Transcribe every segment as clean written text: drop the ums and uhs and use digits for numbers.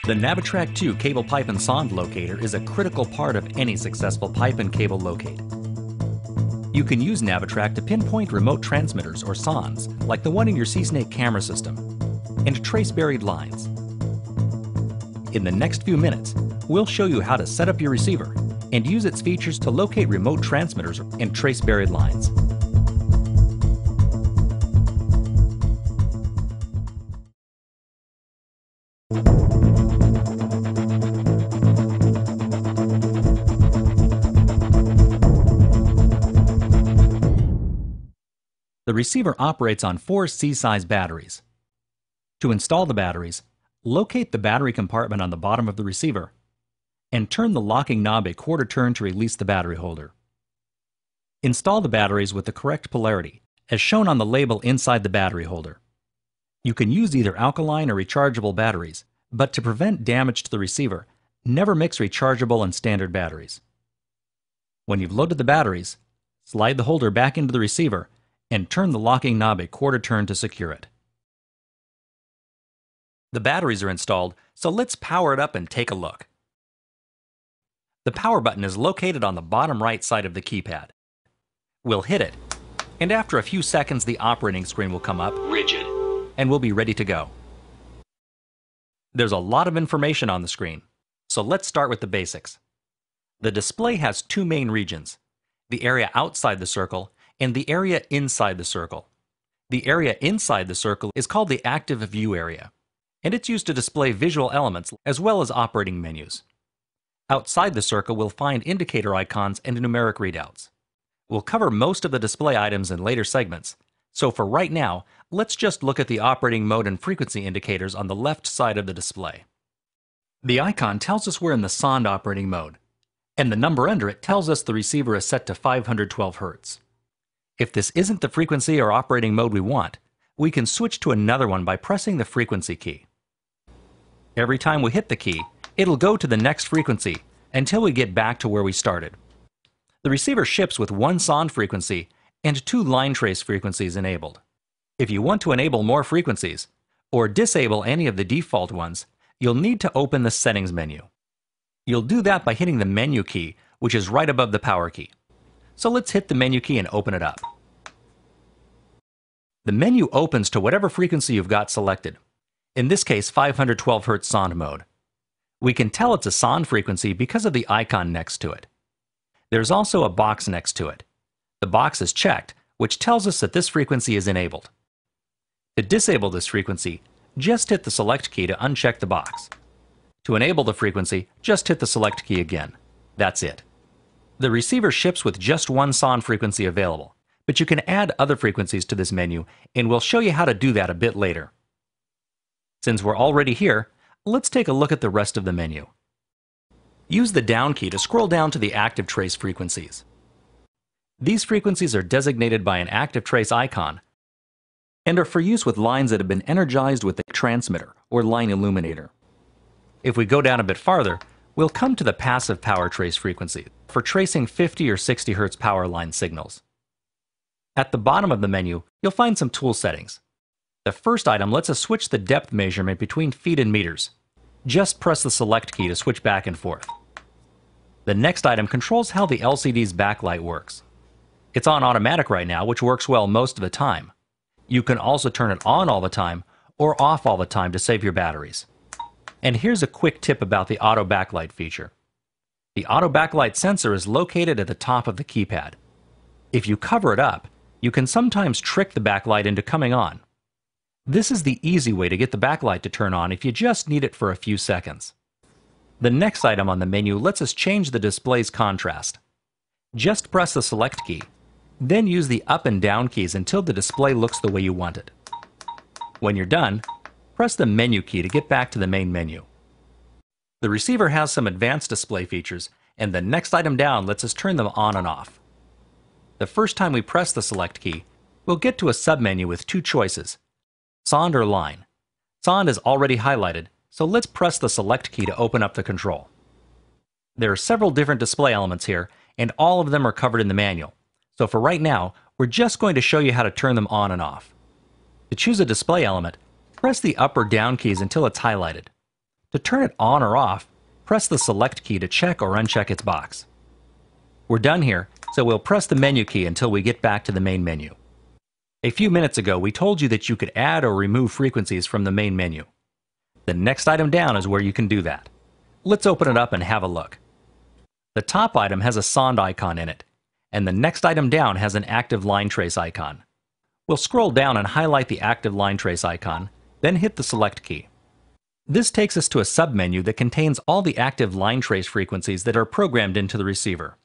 The NaviTrack II cable pipe and sonde locator is a critical part of any successful pipe and cable locate. You can use NaviTrack to pinpoint remote transmitters or sondes, like the one in your Sea-Snake camera system, and trace buried lines. In the next few minutes, we'll show you how to set up your receiver and use its features to locate remote transmitters and trace buried lines. The receiver operates on 4 C-size batteries. To install the batteries, locate the battery compartment on the bottom of the receiver and turn the locking knob a quarter turn to release the battery holder. Install the batteries with the correct polarity, as shown on the label inside the battery holder. You can use either alkaline or rechargeable batteries, but to prevent damage to the receiver, never mix rechargeable and standard batteries. When you've loaded the batteries, slide the holder back into the receiver and turn the locking knob a quarter turn to secure it. The batteries are installed, so let's power it up and take a look. The power button is located on the bottom right side of the keypad. We'll hit it, and after a few seconds the operating screen will come up, rigid, and we'll be ready to go. There's a lot of information on the screen, so let's start with the basics. The display has 2 main regions, the area outside the circle and the area inside the circle. The area inside the circle is called the active view area, and it's used to display visual elements as well as operating menus. Outside the circle, we'll find indicator icons and numeric readouts. We'll cover most of the display items in later segments, so for right now, let's just look at the operating mode and frequency indicators on the left side of the display. The icon tells us we're in the sonde operating mode, and the number under it tells us the receiver is set to 512 Hz. If this isn't the frequency or operating mode we want, we can switch to another one by pressing the frequency key. Every time we hit the key, it'll go to the next frequency until we get back to where we started. The receiver ships with 1 sonde frequency and 2 line trace frequencies enabled. If you want to enable more frequencies, or disable any of the default ones, you'll need to open the Settings menu. You'll do that by hitting the Menu key, which is right above the Power key. So let's hit the Menu key and open it up. The menu opens to whatever frequency you've got selected. In this case, 512 Hz sonde mode. We can tell it's a sonde frequency because of the icon next to it. There's also a box next to it. The box is checked, which tells us that this frequency is enabled. To disable this frequency, just hit the Select key to uncheck the box. To enable the frequency, just hit the Select key again. That's it. The receiver ships with just 1 sonde frequency available, but you can add other frequencies to this menu, and we'll show you how to do that a bit later. Since we're already here, let's take a look at the rest of the menu. Use the down key to scroll down to the active trace frequencies. These frequencies are designated by an active trace icon and are for use with lines that have been energized with a transmitter or line illuminator. If we go down a bit farther, we'll come to the passive power trace frequency for tracing 50 or 60 Hz power line signals. At the bottom of the menu, you'll find some tool settings. The first item lets us switch the depth measurement between feet and meters. Just press the Select key to switch back and forth. The next item controls how the LCD's backlight works. It's on automatic right now, which works well most of the time. You can also turn it on all the time or off all the time to save your batteries. And here's a quick tip about the auto backlight feature. The auto backlight sensor is located at the top of the keypad. If you cover it up, you can sometimes trick the backlight into coming on. This is the easy way to get the backlight to turn on if you just need it for a few seconds. The next item on the menu lets us change the display's contrast. Just press the Select key, then use the up and down keys until the display looks the way you want it. When you're done, press the Menu key to get back to the main menu. The receiver has some advanced display features, and the next item down lets us turn them on and off. The first time we press the Select key, we'll get to a submenu with 2 choices, sonde or line. Sonde is already highlighted, so let's press the Select key to open up the control. There are several different display elements here, and all of them are covered in the manual. So for right now, we're just going to show you how to turn them on and off. To choose a display element, press the up or down keys until it's highlighted. To turn it on or off, press the select key to check or uncheck its box. We're done here, so we'll press the menu key until we get back to the main menu. A few minutes ago, we told you that you could add or remove frequencies from the main menu. The next item down is where you can do that. Let's open it up and have a look. The top item has a sonde icon in it, and the next item down has an active line trace icon. We'll scroll down and highlight the active line trace icon, then hit the select key. This takes us to a submenu that contains all the active line trace frequencies that are programmed into the receiver.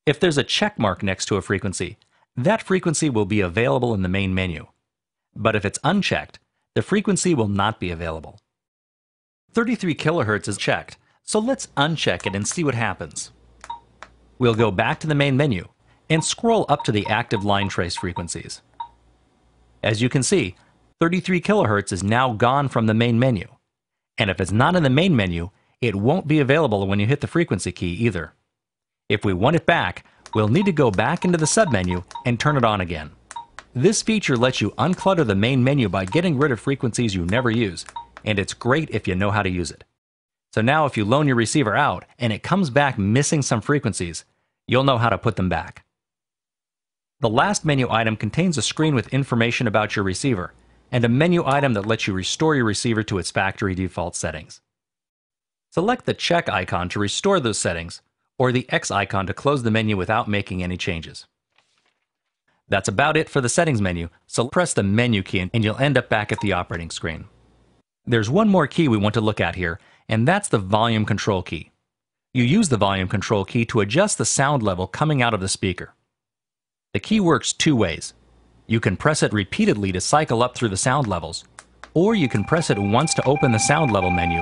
If there's a check mark next to a frequency, that frequency will be available in the main menu. But if it's unchecked, the frequency will not be available. 33 kHz is checked, so let's uncheck it and see what happens. We'll go back to the main menu and scroll up to the active line trace frequencies. As you can see, 33 kHz is now gone from the main menu. And if it's not in the main menu, it won't be available when you hit the frequency key either. If we want it back, we'll need to go back into the submenu and turn it on again. This feature lets you unclutter the main menu by getting rid of frequencies you never use, and it's great if you know how to use it. So now if you loan your receiver out and it comes back missing some frequencies, you'll know how to put them back. The last menu item contains a screen with information about your receiver, and a menu item that lets you restore your receiver to its factory default settings. Select the check icon to restore those settings, or the X icon to close the menu without making any changes. That's about it for the settings menu, so press the menu key and you'll end up back at the operating screen. There's one more key we want to look at here, and that's the volume control key. You use the volume control key to adjust the sound level coming out of the speaker. The key works two ways. You can press it repeatedly to cycle up through the sound levels, or you can press it once to open the sound level menu,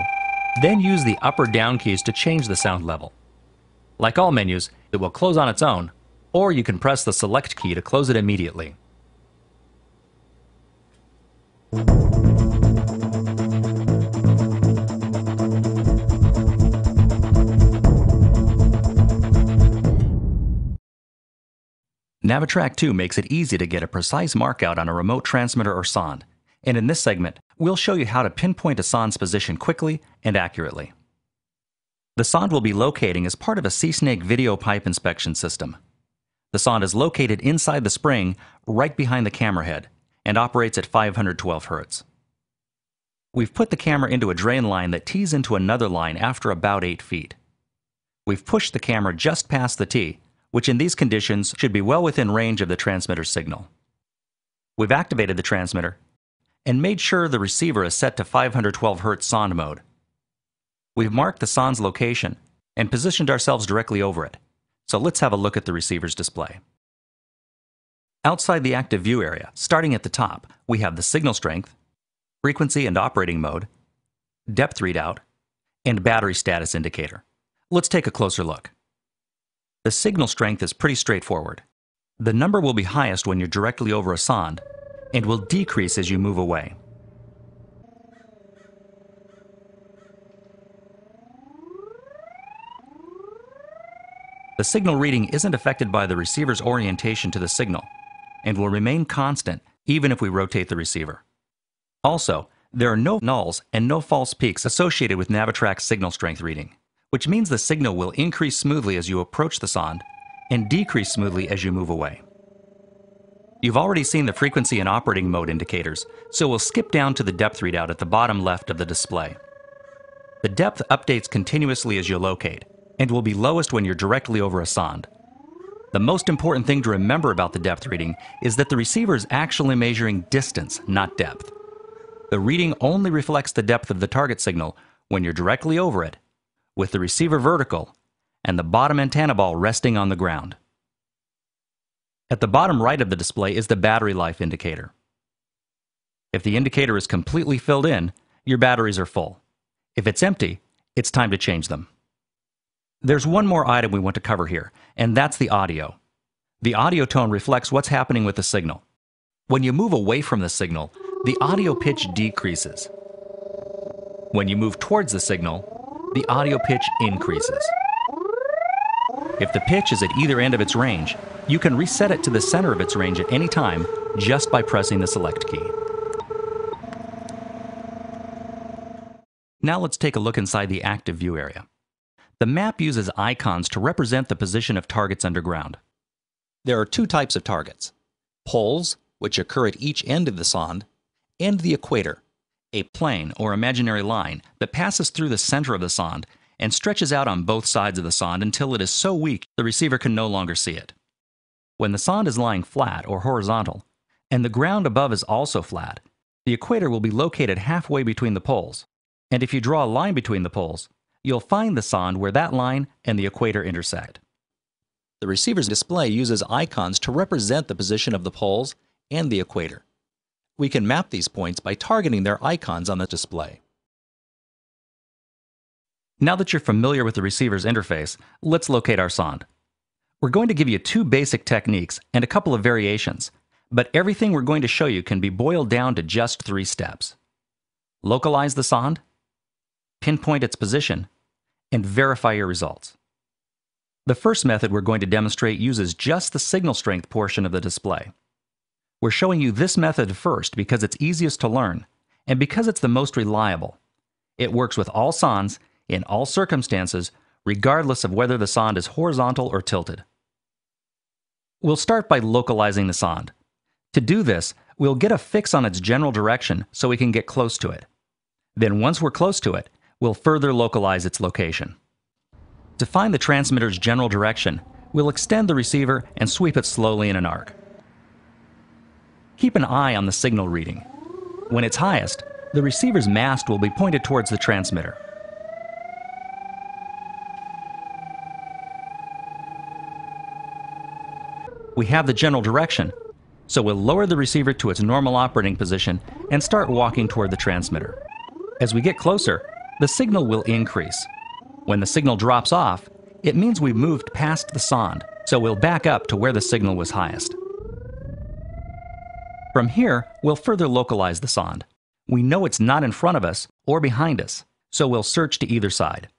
then use the up or down keys to change the sound level. Like all menus, it will close on its own, or you can press the select key to close it immediately. NaviTrack II makes it easy to get a precise markout on a remote transmitter or sonde, and in this segment, we'll show you how to pinpoint a sonde's position quickly and accurately. The sonde will be locating as part of a C-Snake video pipe inspection system. The sonde is located inside the spring, right behind the camera head, and operates at 512 Hz. We've put the camera into a drain line that tees into another line after about 8 feet. We've pushed the camera just past the tee, which in these conditions should be well within range of the transmitter signal. We've activated the transmitter and made sure the receiver is set to 512 Hz sonde mode. We've marked the sonde's location and positioned ourselves directly over it, so let's have a look at the receiver's display. Outside the active view area, starting at the top, we have the signal strength, frequency and operating mode, depth readout, and battery status indicator. Let's take a closer look. The signal strength is pretty straightforward. The number will be highest when you're directly over a sonde and will decrease as you move away. The signal reading isn't affected by the receiver's orientation to the signal and will remain constant even if we rotate the receiver. Also, there are no nulls and no false peaks associated with NaviTrack's signal strength reading, which means the signal will increase smoothly as you approach the sonde and decrease smoothly as you move away. You've already seen the frequency and operating mode indicators, so we'll skip down to the depth readout at the bottom left of the display. The depth updates continuously as you locate, and will be lowest when you're directly over a sonde. The most important thing to remember about the depth reading is that the receiver is actually measuring distance, not depth. The reading only reflects the depth of the target signal when you're directly over it, with the receiver vertical and the bottom antenna ball resting on the ground. At the bottom right of the display is the battery life indicator. If the indicator is completely filled in, your batteries are full. If it's empty, it's time to change them. There's one more item we want to cover here, and that's the audio. The audio tone reflects what's happening with the signal. When you move away from the signal, the audio pitch decreases. When you move towards the signal, the audio pitch increases. If the pitch is at either end of its range, you can reset it to the center of its range at any time just by pressing the select key. Now let's take a look inside the active view area. The map uses icons to represent the position of targets underground. There are two types of targets: poles, which occur at each end of the sonde, and the equator, a plane or imaginary line that passes through the center of the sonde and stretches out on both sides of the sonde until it is so weak the receiver can no longer see it. When the sonde is lying flat or horizontal, and the ground above is also flat, the equator will be located halfway between the poles, and if you draw a line between the poles, you'll find the sonde where that line and the equator intersect. The receiver's display uses icons to represent the position of the poles and the equator. We can map these points by targeting their icons on the display. Now that you're familiar with the receiver's interface, let's locate our sonde. We're going to give you two basic techniques and a couple of variations, but everything we're going to show you can be boiled down to just 3 steps. Localize the sonde, pinpoint its position, and verify your results. The first method we're going to demonstrate uses just the signal strength portion of the display. We're showing you this method first because it's easiest to learn, and because it's the most reliable. It works with all sondes, in all circumstances, regardless of whether the sonde is horizontal or tilted. We'll start by localizing the sonde. To do this, we'll get a fix on its general direction so we can get close to it. Then once we're close to it, we'll further localize its location. To find the transmitter's general direction, we'll extend the receiver and sweep it slowly in an arc. Keep an eye on the signal reading. When it's highest, the receiver's mast will be pointed towards the transmitter. We have the general direction, so we'll lower the receiver to its normal operating position and start walking toward the transmitter. As we get closer, the signal will increase. When the signal drops off, it means we've moved past the sonde, so we'll back up to where the signal was highest. From here, we'll further localize the sonde. We know it's not in front of us or behind us, so we'll search to either side.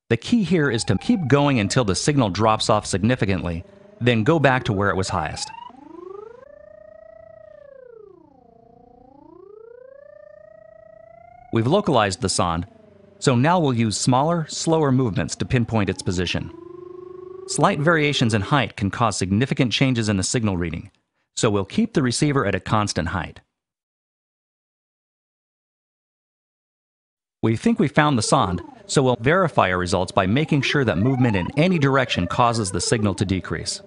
The key here is to keep going until the signal drops off significantly, then go back to where it was highest. We've localized the sonde, so now we'll use smaller, slower movements to pinpoint its position. Slight variations in height can cause significant changes in the signal reading, so we'll keep the receiver at a constant height. We think we found the sonde, so we'll verify our results by making sure that movement in any direction causes the signal to decrease.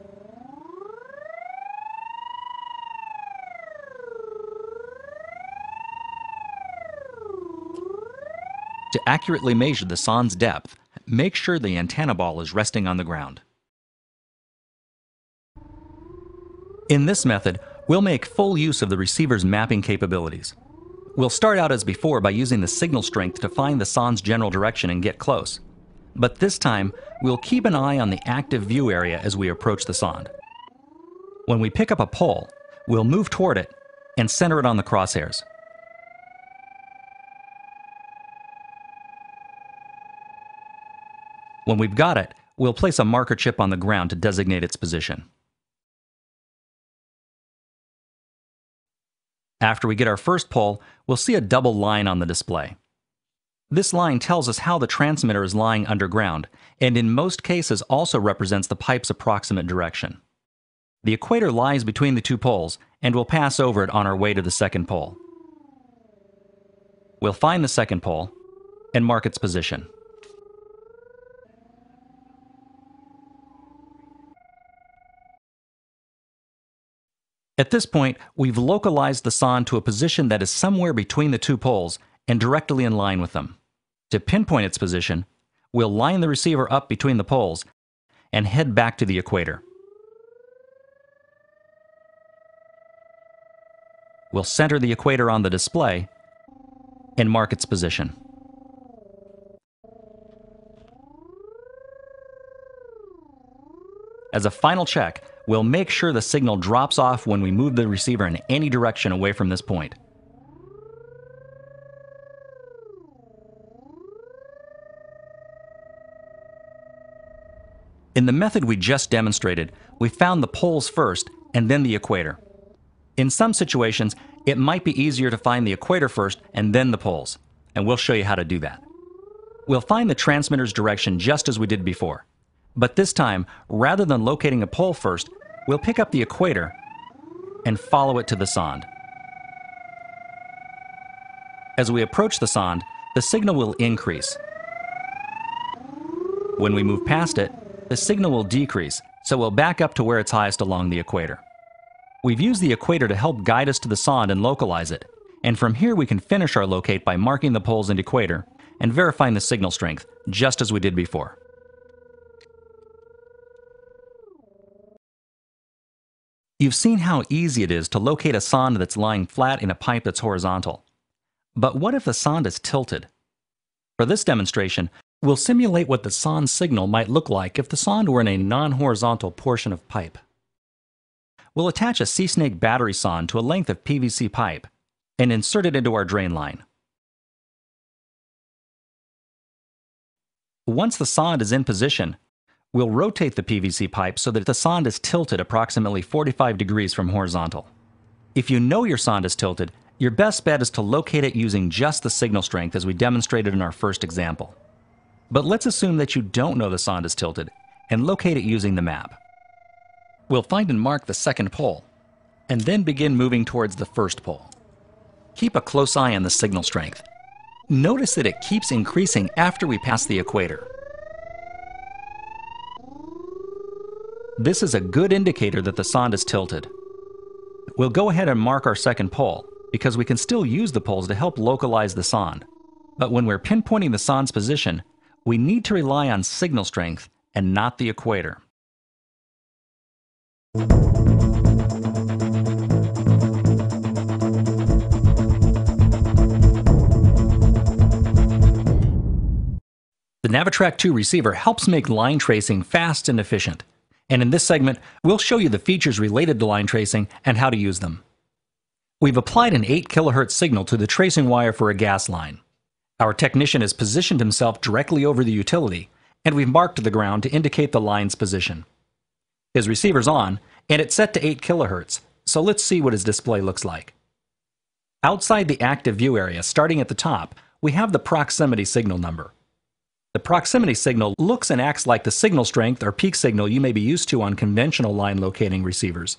To accurately measure the sonde's depth, make sure the antenna ball is resting on the ground. In this method, we'll make full use of the receiver's mapping capabilities. We'll start out as before by using the signal strength to find the sonde's general direction and get close. But this time, we'll keep an eye on the active view area as we approach the sonde. When we pick up a pole, we'll move toward it and center it on the crosshairs. When we've got it, we'll place a marker chip on the ground to designate its position. After we get our first pole, we'll see a double line on the display. This line tells us how the transmitter is lying underground, and in most cases also represents the pipe's approximate direction. The equator lies between the two poles, and we'll pass over it on our way to the second pole. We'll find the second pole and mark its position. At this point, we've localized the sonde to a position that is somewhere between the two poles and directly in line with them. To pinpoint its position, we'll line the receiver up between the poles and head back to the equator. We'll center the equator on the display and mark its position. As a final check, we'll make sure the signal drops off when we move the receiver in any direction away from this point. In the method we just demonstrated, we found the poles first and then the equator. In some situations, it might be easier to find the equator first and then the poles, and we'll show you how to do that. We'll find the transmitter's direction just as we did before. But this time, rather than locating a pole first, we'll pick up the equator and follow it to the sonde. As we approach the sonde, the signal will increase. When we move past it, the signal will decrease, so we'll back up to where it's highest along the equator. We've used the equator to help guide us to the sonde and localize it, and from here we can finish our locate by marking the poles and equator and verifying the signal strength, just as we did before. You've seen how easy it is to locate a sonde that's lying flat in a pipe that's horizontal. But what if the sonde is tilted? For this demonstration, we'll simulate what the sonde signal might look like if the sonde were in a non-horizontal portion of pipe. We'll attach a C-snake battery sonde to a length of PVC pipe and insert it into our drain line. Once the sonde is in position, we'll rotate the PVC pipe so that the sonde is tilted approximately 45 degrees from horizontal. If you know your sonde is tilted, your best bet is to locate it using just the signal strength as we demonstrated in our first example. But let's assume that you don't know the sonde is tilted and locate it using the map. We'll find and mark the second pole, and then begin moving towards the first pole. Keep a close eye on the signal strength. Notice that it keeps increasing after we pass the equator. This is a good indicator that the sonde is tilted. We'll go ahead and mark our second pole, because we can still use the poles to help localize the sonde. But when we're pinpointing the sonde's position, we need to rely on signal strength and not the equator. The NaviTrack II receiver helps make line tracing fast and efficient. And in this segment, we'll show you the features related to line tracing and how to use them. We've applied an 8 kHz signal to the tracing wire for a gas line. Our technician has positioned himself directly over the utility, and we've marked the ground to indicate the line's position. His receiver's on, and it's set to 8 kHz, so let's see what his display looks like. Outside the active view area, starting at the top, we have the proximity signal number. The proximity signal looks and acts like the signal strength or peak signal you may be used to on conventional line locating receivers,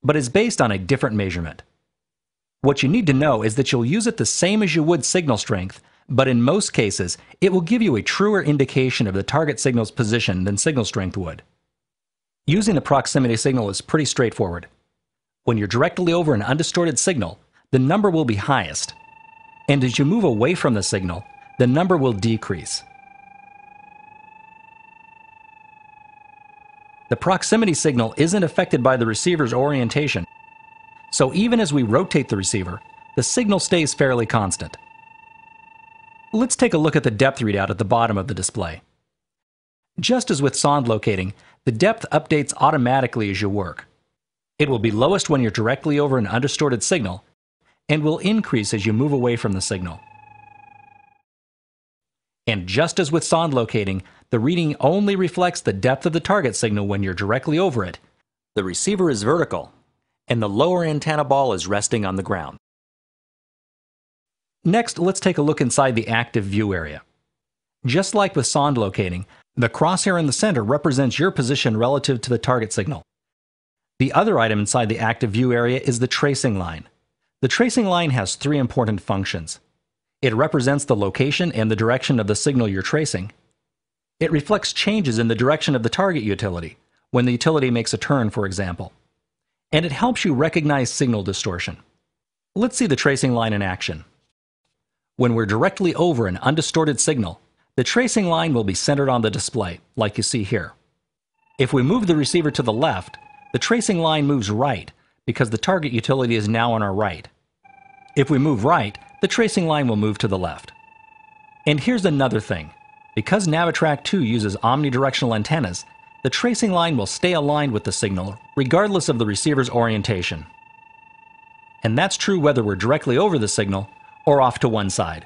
but is based on a different measurement. What you need to know is that you'll use it the same as you would signal strength, but in most cases, it will give you a truer indication of the target signal's position than signal strength would. Using the proximity signal is pretty straightforward. When you're directly over an undistorted signal, the number will be highest, and as you move away from the signal, the number will decrease. The proximity signal isn't affected by the receiver's orientation, so even as we rotate the receiver, the signal stays fairly constant. Let's take a look at the depth readout at the bottom of the display. Just as with sonde locating, the depth updates automatically as you work. It will be lowest when you're directly over an undistorted signal, and will increase as you move away from the signal. And just as with sonde locating, the reading only reflects the depth of the target signal when you're directly over it. The receiver is vertical, and the lower antenna ball is resting on the ground. Next, let's take a look inside the active view area. Just like with sonde locating, the crosshair in the center represents your position relative to the target signal. The other item inside the active view area is the tracing line. The tracing line has 3 important functions. It represents the location and the direction of the signal you're tracing. It reflects changes in the direction of the target utility, when the utility makes a turn, for example. And it helps you recognize signal distortion. Let's see the tracing line in action. When we're directly over an undistorted signal, the tracing line will be centered on the display, like you see here. If we move the receiver to the left, the tracing line moves right, because the target utility is now on our right. If we move right, the tracing line will move to the left. And here's another thing. Because NaviTrack II uses omnidirectional antennas, the tracing line will stay aligned with the signal, regardless of the receiver's orientation. And that's true whether we're directly over the signal or off to one side.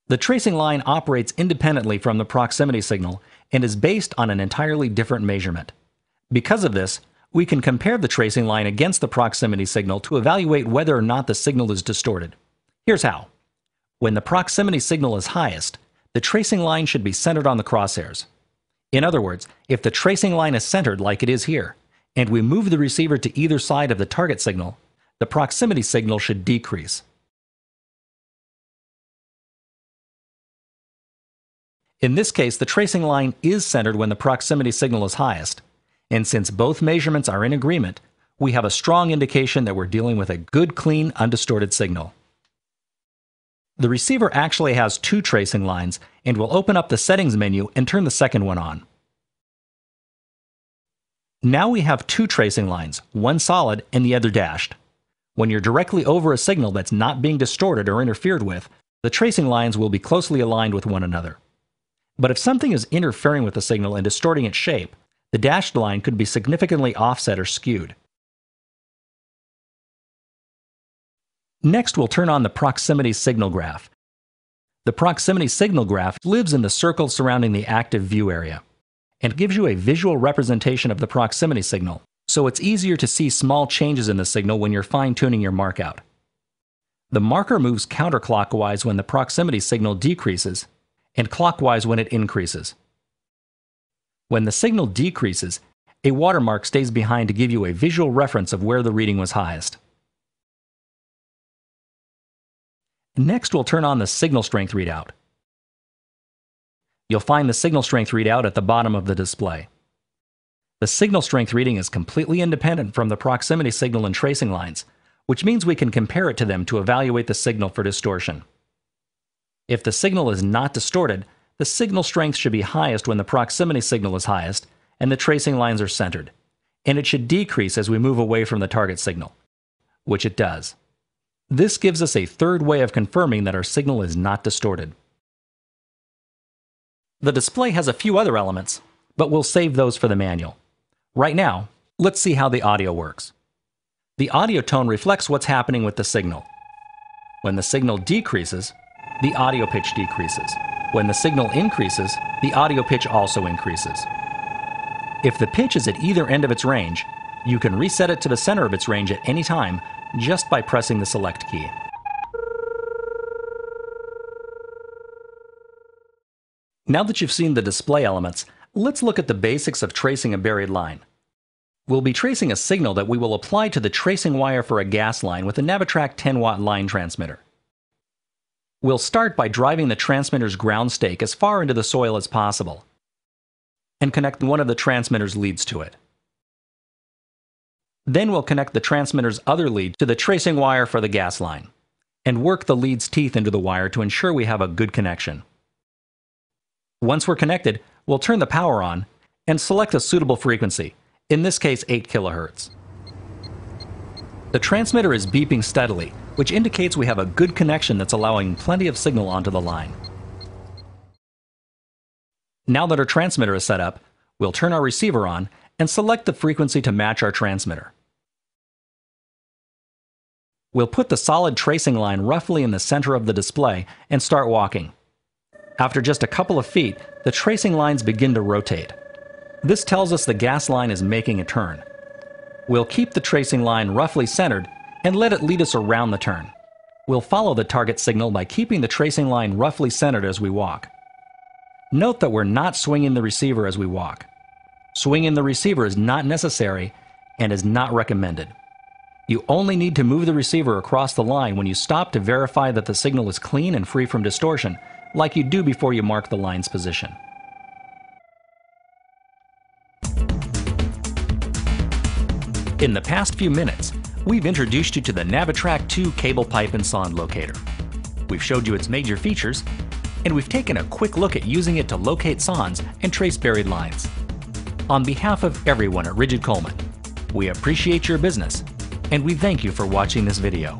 The tracing line operates independently from the proximity signal and is based on an entirely different measurement. Because of this, we can compare the tracing line against the proximity signal to evaluate whether or not the signal is distorted. Here's how. When the proximity signal is highest, the tracing line should be centered on the crosshairs. In other words, if the tracing line is centered like it is here, and we move the receiver to either side of the target signal, the proximity signal should decrease. In this case, the tracing line is centered when the proximity signal is highest, and since both measurements are in agreement, we have a strong indication that we're dealing with a good, clean, undistorted signal. The receiver actually has two tracing lines, and we'll open up the settings menu and turn the second one on. Now we have two tracing lines, one solid and the other dashed. When you're directly over a signal that's not being distorted or interfered with, the tracing lines will be closely aligned with one another. But if something is interfering with the signal and distorting its shape, the dashed line could be significantly offset or skewed. Next, we'll turn on the proximity signal graph. The proximity signal graph lives in the circle surrounding the active view area and gives you a visual representation of the proximity signal, so it's easier to see small changes in the signal when you're fine-tuning your markout. The marker moves counterclockwise when the proximity signal decreases and clockwise when it increases. When the signal decreases, a watermark stays behind to give you a visual reference of where the reading was highest. Next, we'll turn on the signal strength readout. You'll find the signal strength readout at the bottom of the display. The signal strength reading is completely independent from the proximity signal and tracing lines, which means we can compare it to them to evaluate the signal for distortion. If the signal is not distorted, the signal strength should be highest when the proximity signal is highest and the tracing lines are centered, and it should decrease as we move away from the target signal, which it does. This gives us a third way of confirming that our signal is not distorted. The display has a few other elements, but we'll save those for the manual. Right now, let's see how the audio works. The audio tone reflects what's happening with the signal. When the signal decreases, the audio pitch decreases. When the signal increases, the audio pitch also increases. If the pitch is at either end of its range, you can reset it to the center of its range at any time just by pressing the select key. Now that you've seen the display elements, let's look at the basics of tracing a buried line. We'll be tracing a signal that we will apply to the tracing wire for a gas line with a NaviTrack 10-watt line transmitter. We'll start by driving the transmitter's ground stake as far into the soil as possible and connect one of the transmitter's leads to it. Then we'll connect the transmitter's other lead to the tracing wire for the gas line and work the lead's teeth into the wire to ensure we have a good connection. Once we're connected, we'll turn the power on and select a suitable frequency, in this case 8 kHz. The transmitter is beeping steadily, which indicates we have a good connection that's allowing plenty of signal onto the line. Now that our transmitter is set up, we'll turn our receiver on and select the frequency to match our transmitter. We'll put the solid tracing line roughly in the center of the display and start walking. After just a couple of feet, the tracing lines begin to rotate. This tells us the gas line is making a turn. We'll keep the tracing line roughly centered and let it lead us around the turn. We'll follow the target signal by keeping the tracing line roughly centered as we walk. Note that we're not swinging the receiver as we walk. Swinging the receiver is not necessary and is not recommended. You only need to move the receiver across the line when you stop to verify that the signal is clean and free from distortion, like you do before you mark the line's position. In the past few minutes, we've introduced you to the NaviTrack II cable pipe and sonde locator. We've showed you its major features, and we've taken a quick look at using it to locate sondes and trace buried lines. On behalf of everyone at RIDGID Coleman, we appreciate your business, and we thank you for watching this video.